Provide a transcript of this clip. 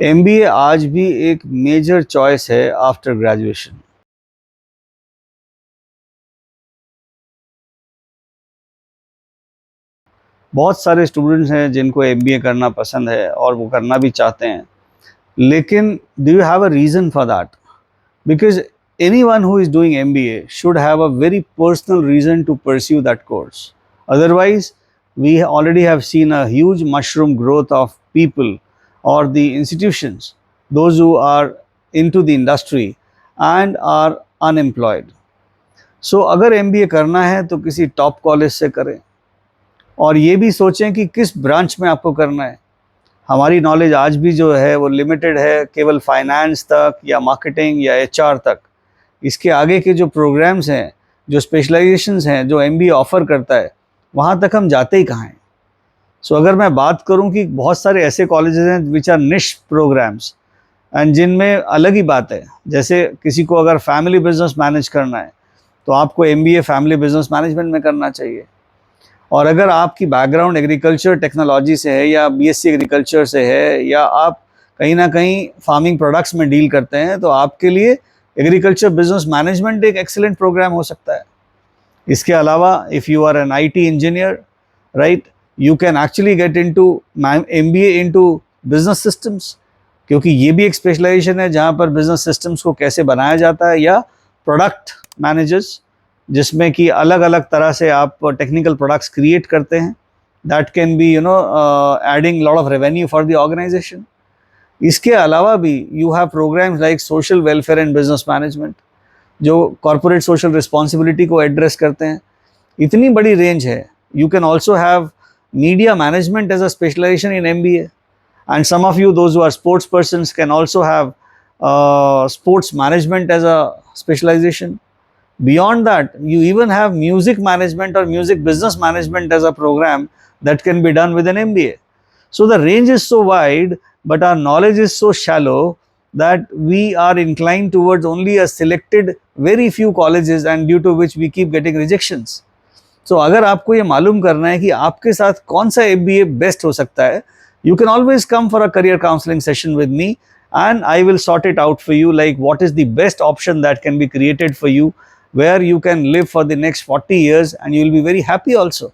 MBA आज भी एक मेजर चॉइस है आफ्टर ग्रेजुएशन। बहुत सारे स्टूडेंट्स हैं जिनको एमबीए करना पसंद है और वो करना भी चाहते हैं, लेकिन do you have a reason for that? Because anyone who is doing MBA should have a very personal reason to pursue that course. Otherwise, we already have seen a huge mushroom growth of people or the institutions, those who are into the industry and are unemployed. So अगर MBA करना है तो किसी top college से करें और ये भी सोचें कि किस ब्रांच में आपको करना है। हमारी नॉलेज आज भी जो है वो लिमिटेड है केवल फाइनेंस तक या मार्केटिंग या एचआर तक। इसके आगे के जो प्रोग्राम्स हैं, जो स्पेशलाइजेशंस हैं, जो एमबीए ऑफ़र करता है, वहाँ तक हम जाते ही कहाँ हैं। सो अगर मैं बात करूँ कि बहुत सारे ऐसे कॉलेजेस हैं विच आर निश प्रोग्राम्स एंड जिनमें अलग ही बात है। जैसे किसी को अगर फैमिली बिजनेस मैनेज करना है तो आपको एमबीए फैमिली बिजनेस मैनेजमेंट में करना चाहिए। और अगर आपकी बैकग्राउंड एग्रीकल्चर टेक्नोलॉजी से है या बीएससी एग्रीकल्चर से है या आप कहीं ना कहीं फार्मिंग प्रोडक्ट्स में डील करते हैं तो आपके लिए एग्रीकल्चर बिजनेस मैनेजमेंट एक एक्सीलेंट प्रोग्राम हो सकता है। इसके अलावा if you are an IT engineer, right, you can actually get into MBA into business systems, क्योंकि ये भी एक स्पेशलाइजेशन है जहाँ पर बिजनेस सिस्टम्स को कैसे बनाया जाता है, या प्रोडक्ट मैनेजर्स जिसमें कि अलग अलग तरह से आप टेक्निकल प्रोडक्ट्स क्रिएट करते हैं, that can be adding lot of revenue for the organisation. इसके अलावा भी you have programmes like social welfare and business management जो कॉर्पोरेट सोशल रिस्पॉन्सिबिलिटी को एड्रेस करते हैं। इतनी बड़ी रेंज है। You can also have media management as a specialisation in MBA, and some of you those who are sports persons can also have sports management as a specialization. Beyond that, you even have music management or music business management as a program that can be done with an MBA. So the range is so wide, but our knowledge is so shallow that we are inclined towards only a selected very few colleges, and due to which we keep getting rejections. So अगर आपको ये मालूम करना है कि आपके साथ कौन सा MBA बेस्ट हो सकता है, you can always come for a career counseling session with me and I will sort it out for you, like what is the best option that can be created for you, where you can live for the next 40 years and you will be very happy also.